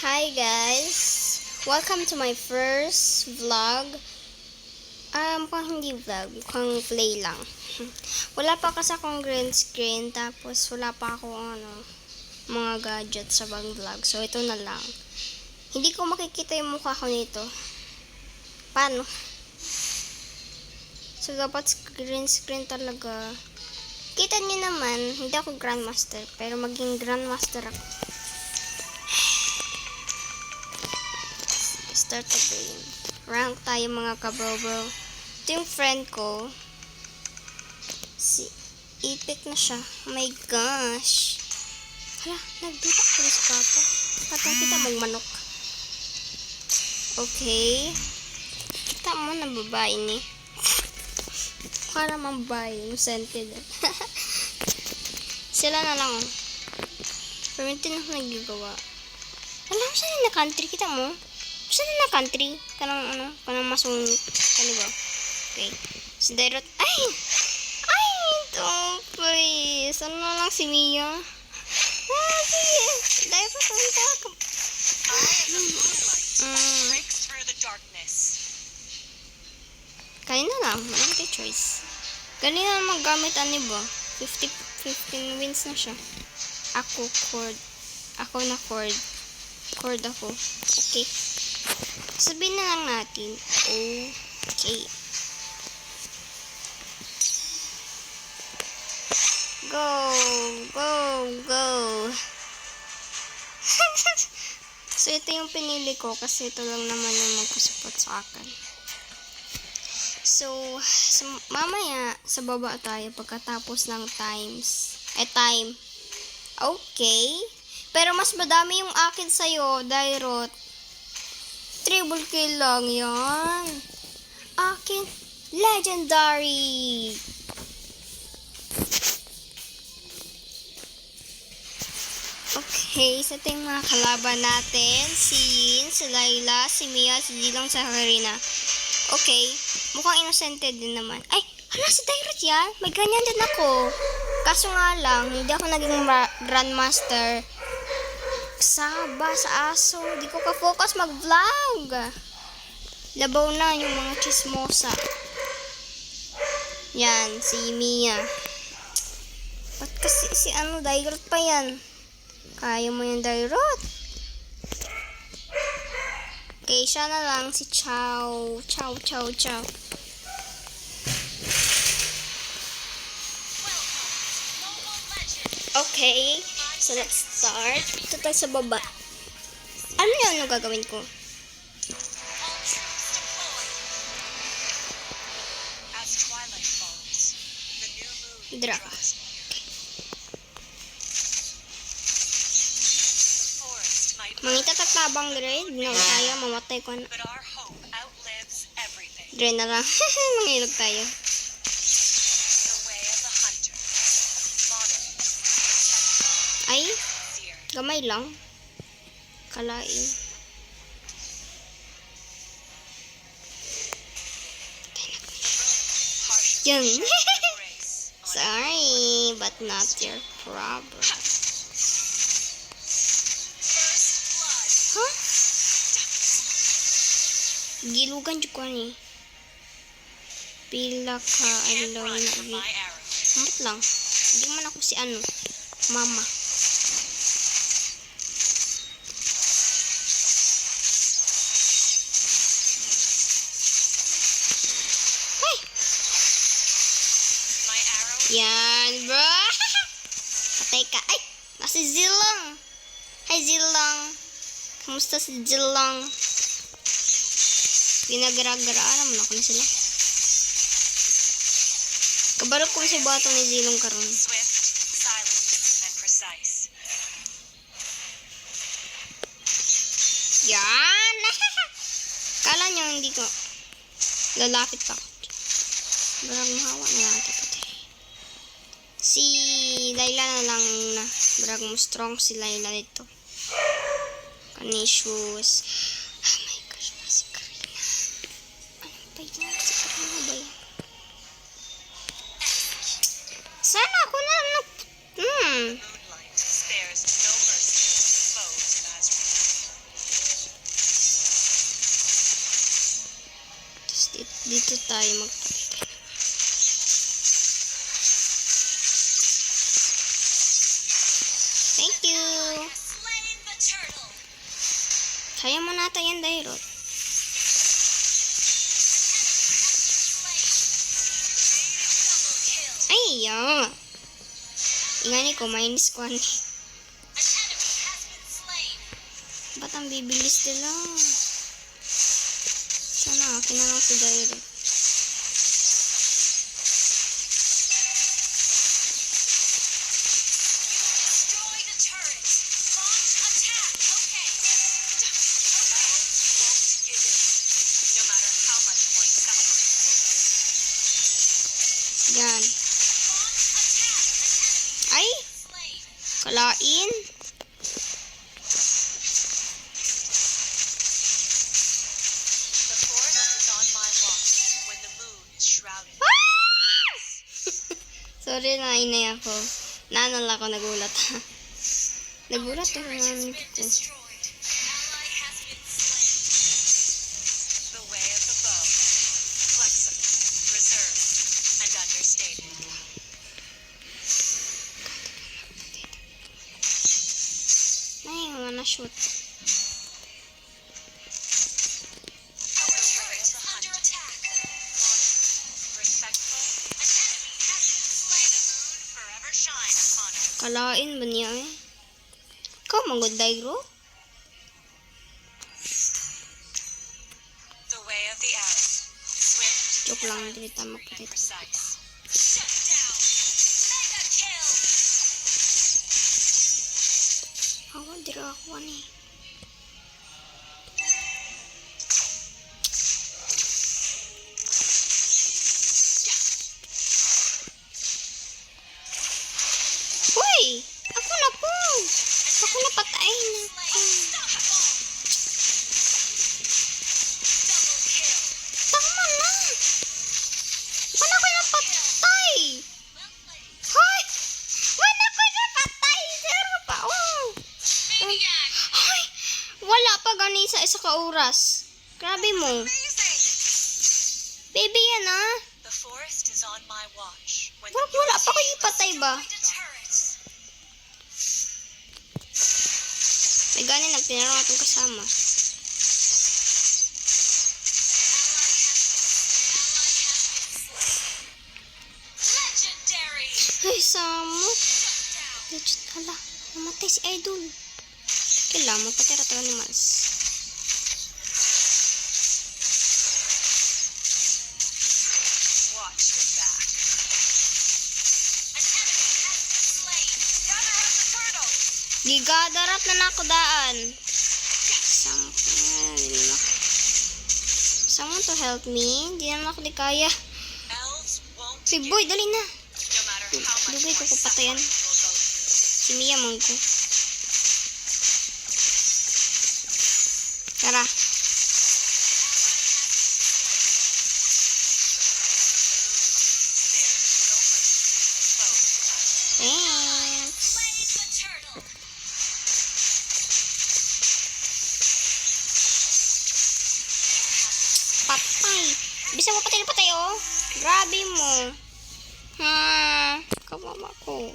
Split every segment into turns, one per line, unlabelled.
Hi guys! Welcome to my first vlog. Mukhang hindi vlog, mukhang play lang. Wala pa kasi akong green screen, tapos wala pa akong mga gadgets sa bang vlog. So ito na lang. Hindi ko makikita yung mukha ko nito. Paano? So dapat green screen talaga. Kita niyo naman, hindi ako grandmaster, pero maging grandmaster ako. Start the game. Rank tayo mga kabro-bro. Ito yung friend ko. Si Epic na siya. Oh my gosh. Hala, nagdutak ko si Papa. Patang kita magmanok. Okay. Kita mo na babae ni. Para mababae. Scented. Sila na lang. Permitin ako nagagawa. Alam saan na country kita mo? Saan na country? Kanang masungit. Ano ba? Okay. Si Dairot. Ay! Ito, please. Ano na lang si Mia? Sige. Dairot, punta ka. Kaya na lang. Walang kay choice. Ganun na naman gamit ba? 15 wins na siya. Ako, cord. Ako na cord. Cord ako. Okay. Sabihin na lang natin. Okay. Go! Go! Go! So, ito yung pinili ko kasi ito lang naman yung magpasupport sa akin. So, mamaya sa baba tayo pagkatapos ng time. Okay. Pero mas madami yung akin sa'yo, Dairot. Triple kill lang yan. Akin, legendary. Okay, sa ating mga kalaban natin, si Yin, si Layla, si Mia, si Jilong, si Karina. Okay, mukhang innocented din naman. Ay, hala si Dairot yan. May ganyan din ako. Kaso nga lang, hindi ako naging grandmaster. Saba sa aso. Di ko ka-focus mag-vlog. Labaw na yung mga chismosa. Yan, si Mia. Ba't kasi si Dairot pa yan? Kaya mo yung Dairot. Okay, siya na lang si Chow. Chow. Okay. So, let's start. Ito tayo sa baba. Ano gagawin ko? Dra. Mangita tatabang grade. No, tayo. Mamatay ko na. Dre na lang. Mangilog tayo. Ay, gamay lang. Kalain. Yan. Sorry, but not your problem. Huh? Gilugan dyan ko ni. Pila ka alone na vi. Amat lang. Hindi man ako si mama. Yan, bro. Patay ka. Ay, nasi Zilong. Hi, Zilong. Kamusta si Zilong? Pinagra-garaan naman ako na sila. Kabarok ko si bato ni Zilong karon. Yan. Kala nyo hindi ko lalapit pa. Barang mahawa na natin. Si Layla na lang na. Brag mo strong si Layla dito. Kanishus. Oh my gosh, na si Karina. Anong pa yun? Si Karina ba yan? Sana ako na Dito tayo Thank you. Kaya mo nata yan, Dairot. Ay, ingani ko, minus 1. Ba't ang bibilis nila? Sana, akin na lang si Dairot. Yan. Ay! Kalain. Sorry na, inay ako. Nanal ako, nagulat. Nagulat ako namin ko. Ay, wanna shoot. Kalain ba niya eh? Ikaw manggod Dairo? Joke lang, hindi tama ko dito. Ako, dira ako ni. Hoy! Ako na po! Ako na patayin na. Tama na! Wala ko na patay! Hoy! Wala ko na patay! Zero pa! Oh! Hoy! Wala pa gani sa isa ka oras. Grabe mo. Baby yan ah. Wala pa kayo patay ba? May gani nagtinarong atong kasama. Ay, Samo. Legit, hala. Namatay si Idol. Kailangan mo patira to animals. Gigadarat na nakodaan. Someone to help me. Hindi naman ako di kaya. Si Boy, dali na. Dugay ko kupatayan. Si Mia mong ko. Tara. Thanks. Patay. Bisa mo patay oh. Grabe mo. Ha. Kamama ko.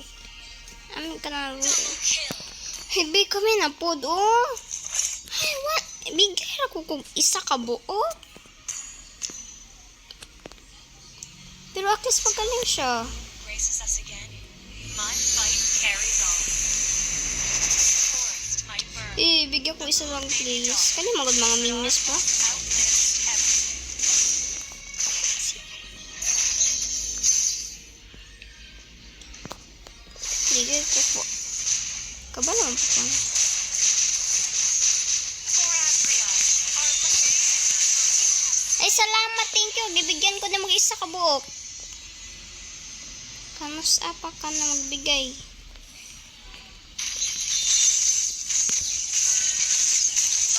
Amin ka na. Hebi kami na pod oh. Ay, what? Bigay ako kung isa ka buo. Pero at least magaling siya. Bigyan ko isa lang please. Kani magod mga minions pa. Bigay ko po. Kabalo ang po. Ay, salamat. Thank you. Bibigyan ko na mag-isa ka buok. Kamus apa ka na magbigay.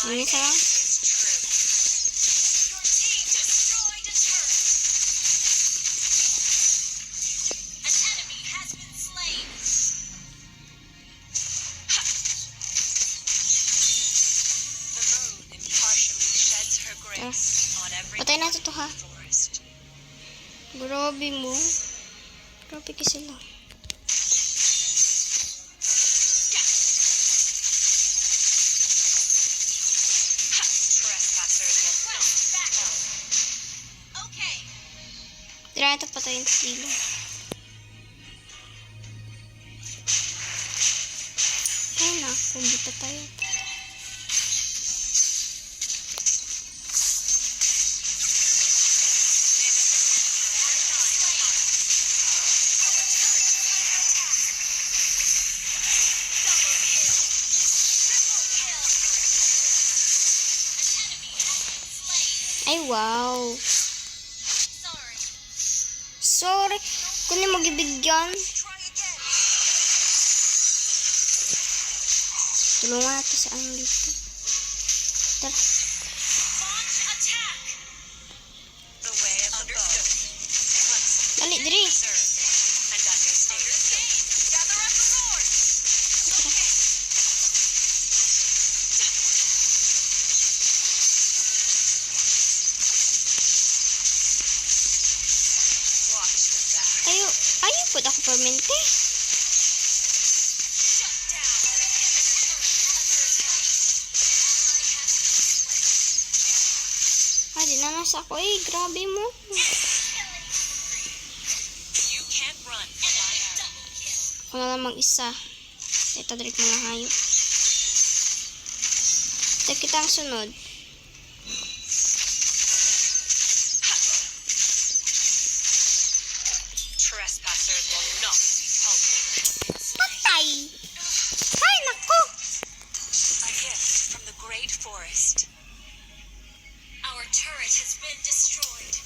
Ini sa patay na ito ha. Grabe mo. Grabe ka sila. Tira ito patayin sa sila. Ay naku, hindi pa tayo. Ay, wow. Sorry. Kunin mo gibigyan. Tulungan natin sa ano dito. Tara. Dali, diri. Ayaw po ako permente. Di na nasa ako eh. Grabe mo. Ako na lang mag-isa. Ito direct mga hayop. Ito kita ang sunod. Patay! Ay, naku!
A gift from the great forest. Our turret has been destroyed.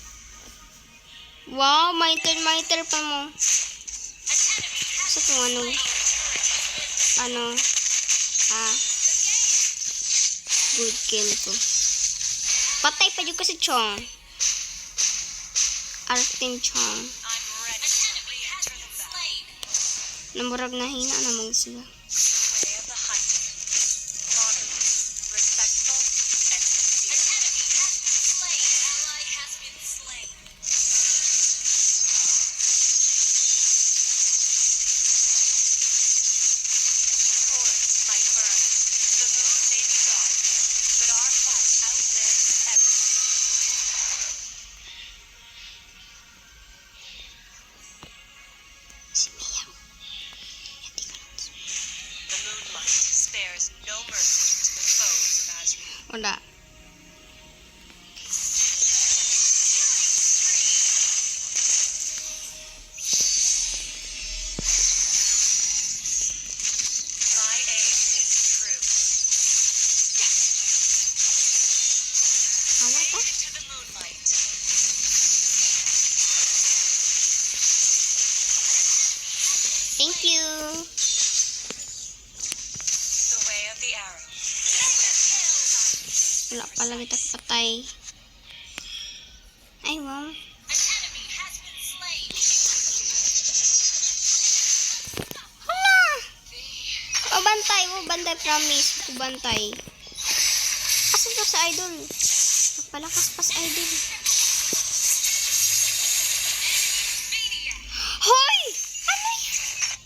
Wow, miter pa mo. Sa itong good kill ko. Patay pa dyan ko si Chong. Artin Chong.
I'm ready to enter the battle.
Namurag na hina namang sila.
The way of the hunted. Modern, respectful, and sincere. Ally has been slain. The forest might burn. The moon may be gone. But our hope outlives everything.
Si Mia.
The moonlight spares no mercy to the foes of Azrael.
Wala.
My aim is true.
Awa ka?
Into the moonlight.
Thank you.
The way of the arrow.
Wala pala kita patay. Ay, wow.
An enemy has been slain.
Hala! O, bantay mo. Bantay, promise. O, bantay. Asan ka sa idol? Nagpalakas pa sa idol. Hoy! Ano yan?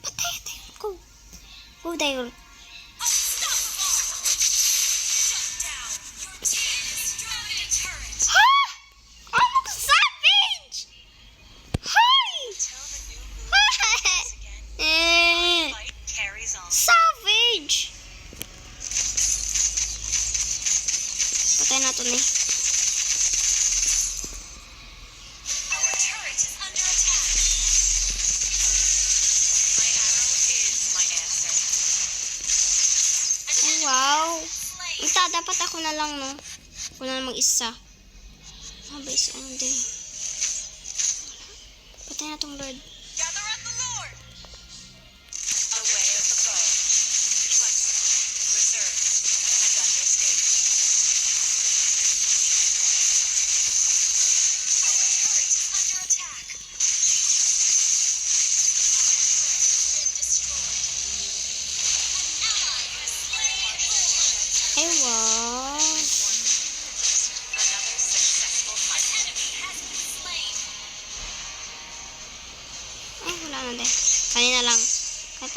Patay, tayo ko. Go, tayo. Ha? Oh, savage! Hoy!
Fight carries on.
Savage! Patay na ito ni.
Our turret is under attack. My arrow is my answer.
Ay, wow.
Slain.
Ita, dapat ako na lang, no? Ako na lang mag-isa. Mabay si Ande. Patay na itong Lord.
Gather up the Lord. A way of the bow. Flexible, reserved, and understated. Our turret is under attack. Been destroyed. An ally has slain our turret.
Ay, wow.
Another successful hunt. Enemy has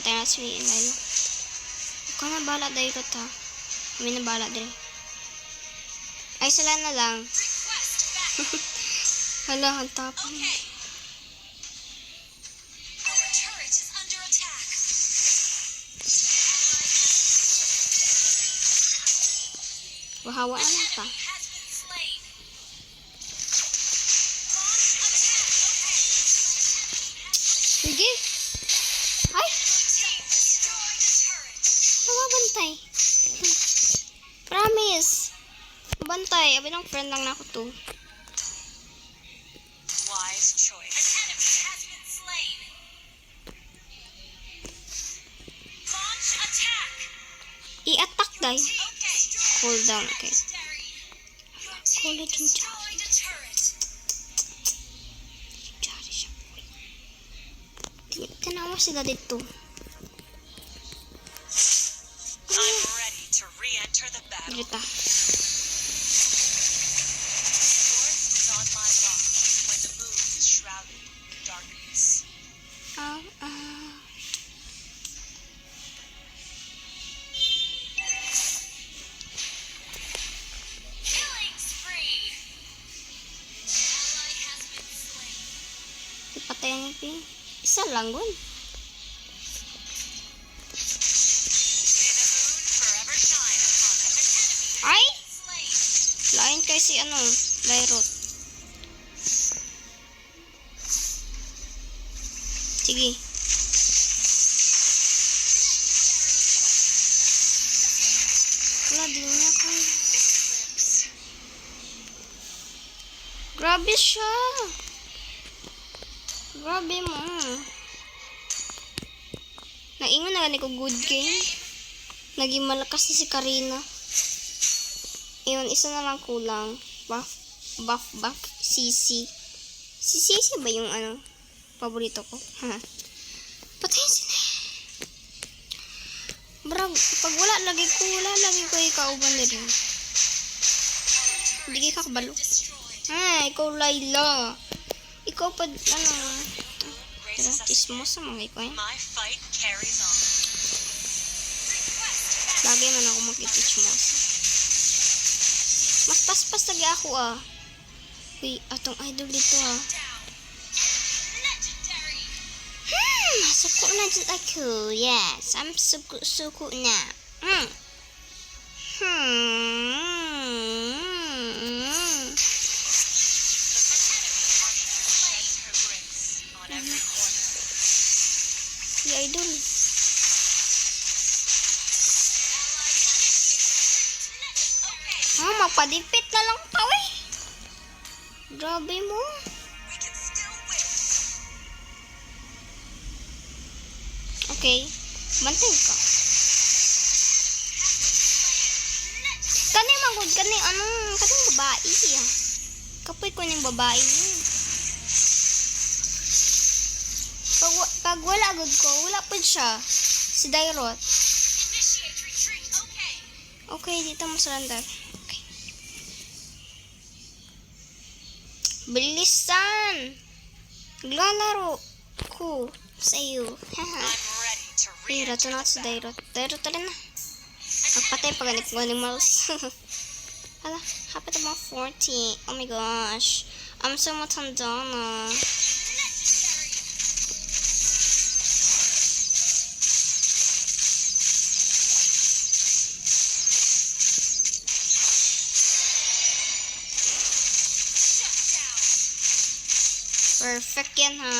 Patay na si Lilo. Ikaw na bahala, Dairot ha. Kami na bahala din. Ay, sila na lang. Hala, ang tapang.
Our turret is under attack.
Wahawa na lang ta.
Enemy has been slain. Launch attack.
Sige. Ay,
Team destroy the turret.
nawabantay. Promise. Bantay. Abi ng friend lang na ako to.
Wise choice. An enemy has been slain. Launch attack.
I-attack, guys.
Okay.
Cool down, okay.
Your
Cool
team
it yung
destroyed a turret.
Diyan siya. Tinawa sila dito.
I'm ready to re-enter the battle.
Dito.
Forest is on my watch when the moon is shrouded in darkness. Killing spree. Ally has been slain.
Ipatayan niya pi. Isa lang gun.
May the moon forever shine upon us. An enemy
Ay!
slain.
Lain kay si ano, Dairot. Sige. Wala din niya ko.
Eclipse.
Grabe siya. Grabe mo. Naingon na gani ko good game. Naging malakas na si Karina. Iyon, isa na lang kulang. Buff, Sisi. Si Sisi ba yung ano, paborito ko? Ha? Patayin sila. Brag, pag wala lagi ko ikauban na rin. Hindi ka kabalo.
Destroyed.
Ikaw Layla. Ikaw pa, ano, tira,
Raises us
chismos sa mga ikaw.
My fight carries on. Request
Lagi man ako magkichismos. Mas paspas lagi ako ah. Uy, atong idol dito ah.
down. Legendary.
Suko na dyan ako. Yes, I'm suko na.
Spreads her grace on every corner.
Si idol.
Okay.
Magpadipit na lang pa eh. Grabe mo.
We can still win.
Okay, bantay ka. Kani magod kani kaning babae siya. Kapoy ko ning babae niya. Pag wala gud ko, wala pud siya. Si Dairot.
Initiate retreat. Okay.
Okay, dito mo surrender. Okay. Bilisan! Naglalaro ko sa iyo. Haha.
I'm ready to
Hey, rato
re-enter
na ako
the
si
battle.
Dairot. Dairot tala na. Magpatay pa ganit ko animals. Hala, happy to mga 40. Oh my gosh. I'm so matanda na.
Shut down.
Perfect yan ha.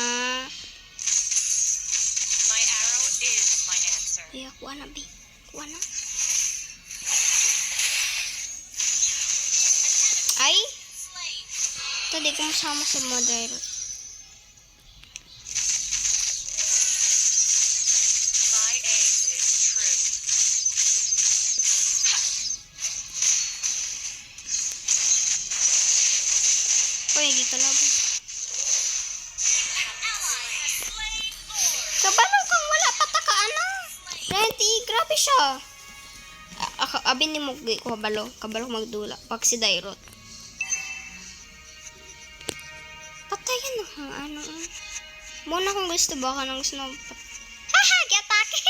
My arrow is my answer.
Ay, kuha na, babe. Kuha na. Ay!
Slain.
Tadi ko masama sa mga Dairot.
My aim is true.
Uy, di kalaban.
Ally has slain Lord.
Kabalong kang wala pataka ano? Renti, grabe siya. Abin ni mo ko kabalo magdula pag si Dairot. Patayan na ang ano. Muna kung gusto baka nang gusto na Haha, gi-atake.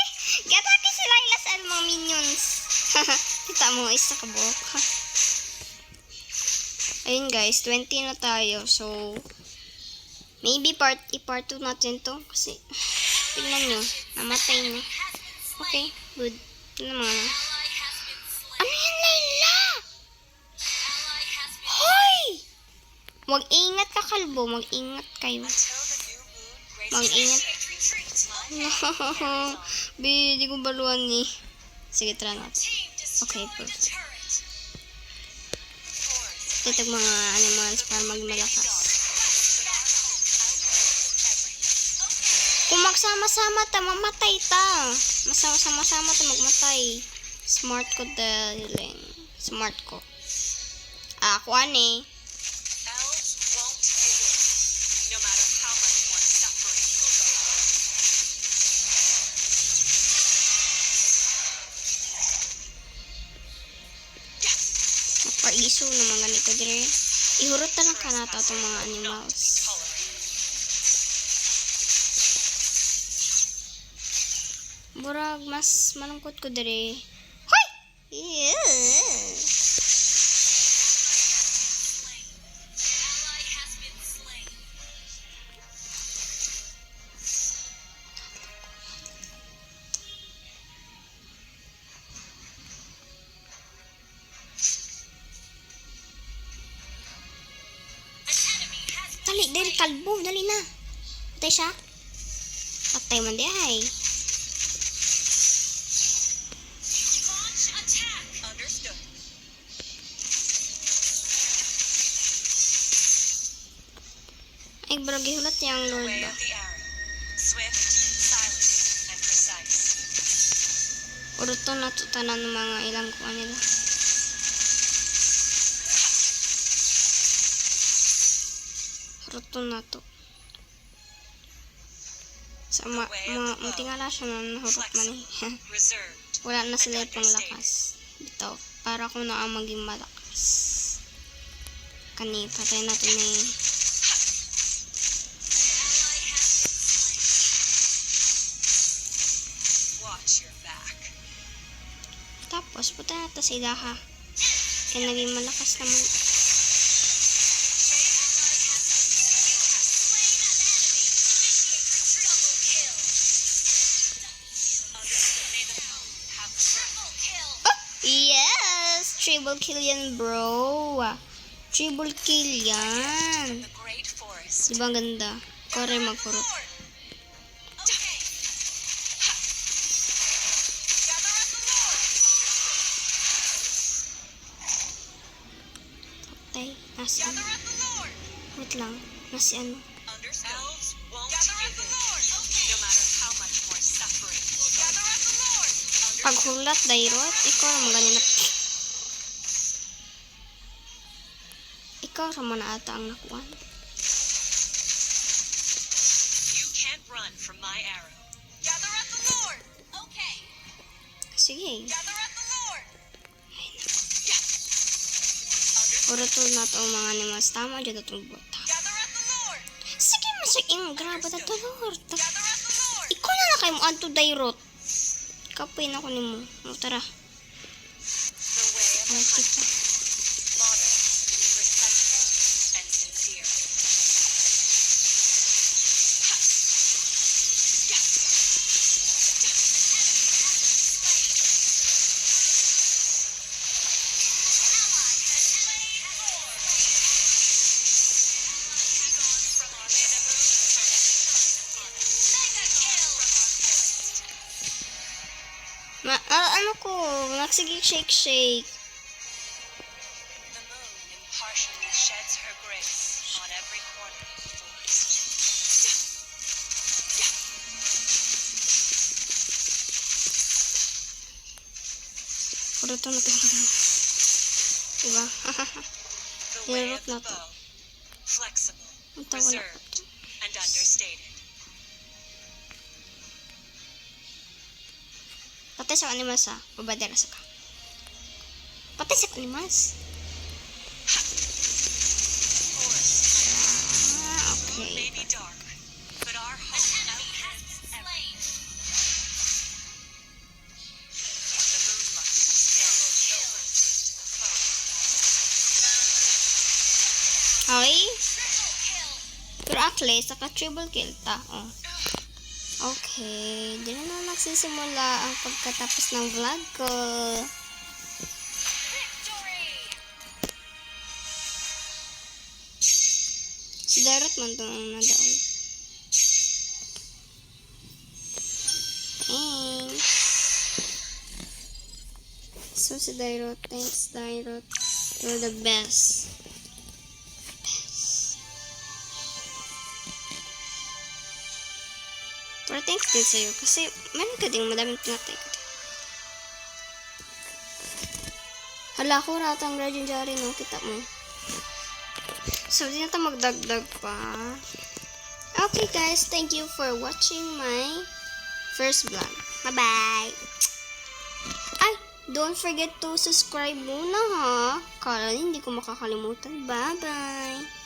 Gatake si Layla sa mga minions. Kita mo, isa ka buhok. Ayun guys, 20 na tayo. So, maybe part 2 natin to. Kasi, tignan nyo, namatay na. Okay, good. Ano naman? Ano yan, Layla? Hoy! Mag-ingat ka, kalbo. Mag-ingat kayo. Mag-ingat. No. Bi, di ko baluan ni. Sige, try natin. Okay, perfect. Ito mga animals para magmalakas. Kung magsama-sama ta, mamatay ta. Masama-sama ta, magmatay. Smart ko darling. Smart ko. Ako ani.
Elves won't give in, no matter how much more suffering will go on.
Mapaiso naman ganito dire. Ihurot na lang ka nata itong mga animals. Burag, mas malungkot ko dire. Hoy! Yeah.
Ally has been slain. An enemy has been
Dali, dali, kalbo, dali na. Patay siya. Patay man di ay.
launch attack. Understood.
Ay, burag, ihulat niya ang
The
Lord
way
ba?
of the arrow. Swift, silent, and precise.
Uruto na to tanan ng mga ilang kuha nila. Uruto na to. Sa matingala siya na nahurot man eh.
Reserved.
Wala na sila pang lakas. Bitaw. Para ko na ang maging malakas. Kani, patay natin na eh.
Ally has been slain. Watch your back.
Tapos, patay natin sila ha. Kaya naging malakas naman. Yes! Triple kill yan, bro. Triple kill yan.
The great forest.
Diba ang ganda? Kore magkurot. Patay. Nasi ano? Wait lang. Nasi ano?
Elves won't give in, no matter how much more suffering will go on.
Paghulat, dairot. Ikaw naman ganina. Ikaw naman na ata ang nakuha.
You can't run from my arrow. Gather at the Lord. Okay.
Sige.
Gather at the Lord.
Uruto na to ang mga animals. Tama dyan itong bota.
Gather at the Lord.
Sige, masayang. Grabe na to, Lord.
Gather at the Lord.
Ikaw na kayo mo anto dairot. Kapain ako ni mo. O, tara.
The way of
Ay,
the
kita.
modern, respectful, and sincere.
Ano ko? Nagsige shake.
The moon impartially sheds her grace on every corner of the forest.
Uruto na to. Diba?
The way
Nilarot
of
na
the
to.
bow. Flexible,
Ang tawa na.
reserved, and understated.
Patay sa animals ha. Babadera sa ka. Patay sa animals.
Forest
Okay.
may be dark, but our hope outlives everything.
Luckily, saka triple kill ta. Oh. Okay, di na magsisimula ang pagkatapos ng vlog ko. Si Darot man to ang nadaon. Thanks. So si Darot, thanks Darot. You're the best. Pero thanks din sa'yo kasi meron ka ding madaming tinatay ko. Hala ko ratang Rajin Jari no, kita mo. So, di na tayo magdagdag pa. Okay guys, thank you for watching my first vlog. Bye-bye! Ay, don't forget to subscribe muna ha. Kala hindi ko makakalimutan. Bye-bye!